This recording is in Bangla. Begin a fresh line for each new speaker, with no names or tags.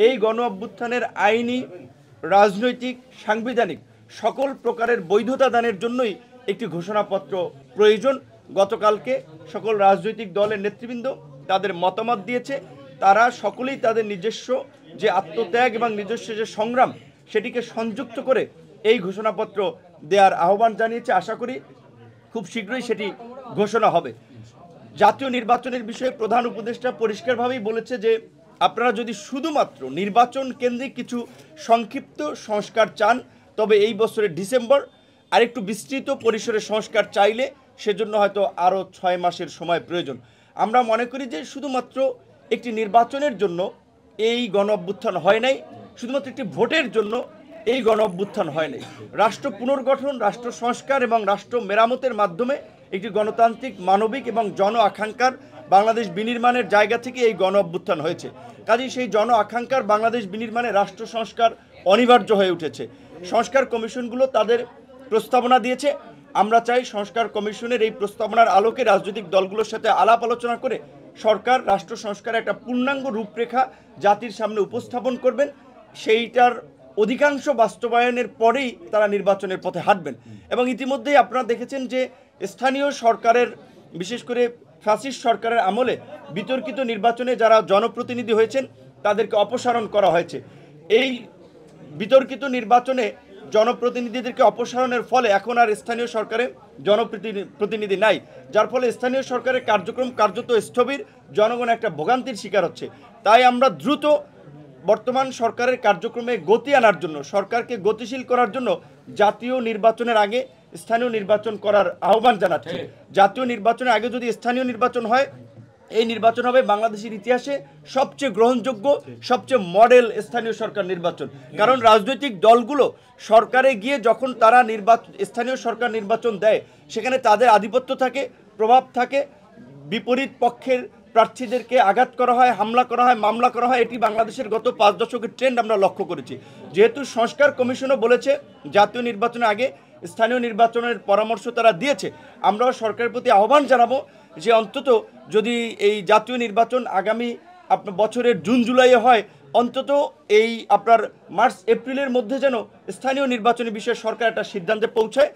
এই গণ অভ্যুত্থানের আইনি, রাজনৈতিক, সাংবিধানিক সকল প্রকারের বৈধতা দানের জন্যই একটি ঘোষণাপত্র প্রয়োজন। গতকালকে সকল রাজনৈতিক দলের নেতৃবৃন্দ তাদের মতামত দিয়েছে। তারা সকলেই তাদের নিজস্ব যে আত্মত্যাগ এবং নিজস্ব যে সংগ্রাম সেটিকে সংযুক্ত করে এই ঘোষণাপত্র দেওয়ার আহ্বান জানিয়েছে। আশা করি খুব শীঘ্রই সেটি ঘোষণা হবে। জাতীয় নির্বাচনের বিষয়ে প্রধান উপদেষ্টা পরিষ্কারভাবেই বলেছে যে আপনারা যদি শুধুমাত্র নির্বাচন কেন্দ্রিক কিছু সংক্ষিপ্ত সংস্কার চান, তবে এই বছরের ডিসেম্বর, আরেকটু বিস্তৃত পরিসরে সংস্কার চাইলে সেজন্য হয়তো আরও 6 মাসের সময় প্রয়োজন। আমরা মনে করি যে শুধুমাত্র একটি নির্বাচনের জন্য এই গণ অভ্যুত্থান হয় নাই, শুধুমাত্র একটি ভোটের জন্য এই গণ অভ্যুত্থান হয় নাই। রাষ্ট্র পুনর্গঠন, রাষ্ট্র সংস্কার এবং রাষ্ট্র মেরামতের মাধ্যমে একটি গণতান্ত্রিক, মানবিক এবং জন আকাঙ্ক্ষার বাংলাদেশ বিনির্মাণের জায়গা থেকে এই গণ অভ্যুত্থান হয়েছে। কাজেই সেই জন আকাঙ্ক্ষার বাংলাদেশ বিনির্মাণে রাষ্ট্র সংস্কার অনিবার্য হয়ে উঠেছে। সংস্কার কমিশনগুলো তাদের প্রস্তাবনা দিয়েছে। আমরা চাই সংস্কার কমিশনের এই প্রস্তাবনার আলোকে রাজনৈতিক দলগুলোর সাথে আলাপ আলোচনা করে সরকার রাষ্ট্র সংস্কারের একটা পূর্ণাঙ্গ রূপরেখা জাতির সামনে উপস্থাপন করবেন। সেইটার অধিকাংশ বাস্তবায়নের পরেই তারা নির্বাচনের পথে হাঁটবেন। এবং ইতিমধ্যেই আপনারা দেখেছেন যে স্থানীয় সরকারের, বিশেষ করে ফ্যাসিস্ট সরকারের আমলে বিতর্কিত নির্বাচনে যারা জনপ্রতিনিধি হয়েছেন তাদেরকে অপসারণ করা হয়েছে। এই বিতর্কিত নির্বাচনে জনপ্রতিনিধিদেরকে অপসারণের ফলে এখন আর স্থানীয় সরকারে জনপ্রতিনিধি নাই, যার ফলে স্থানীয় সরকারের কার্যক্রম কার্যত স্থবির, জনগণ একটা ভোগান্তির শিকার হচ্ছে। তাই আমরা দ্রুত বর্তমান সরকারের কার্যক্রমে গতি আনার জন্য, সরকারকে গতিশীল করার জন্য জাতীয় নির্বাচনের আগে স্থানীয় নির্বাচন করার আহ্বান জানাচ্ছি। জাতীয় নির্বাচনের আগে যদি স্থানীয় নির্বাচন হয়, এই নির্বাচন হবে বাংলাদেশের ইতিহাসে সবচেয়ে গ্রহণযোগ্য, সবচেয়ে মডেল স্থানীয় সরকার নির্বাচন। কারণ রাজনৈতিক দলগুলো সরকারে গিয়ে যখন তারা স্থানীয় সরকার নির্বাচন দেয়, সেখানে তাদের আধিপত্য থাকে, প্রভাব থাকে, বিপরীত পক্ষের প্রার্থীদেরকে আঘাত করা হয়, হামলা করা হয়, মামলা করা হয়। এটি বাংলাদেশের গত 5 দশকের ট্রেন্ড আমরা লক্ষ্য করেছি। যেহেতু সংস্কার কমিশনও বলেছে জাতীয় নির্বাচনের আগে স্থানীয় নির্বাচনের পরামর্শ তারা দিয়েছে, আমরাও সরকারের প্রতি আহ্বান জানাবো যে অন্তত যদি এই জাতীয় নির্বাচন আগামী আপনার বছরের জুন জুলাইয়ে হয়, অন্তত এই আপনার মার্চ এপ্রিলের মধ্যে যেন স্থানীয় নির্বাচনের বিষয়ে সরকার একটা সিদ্ধান্তে পৌঁছায়।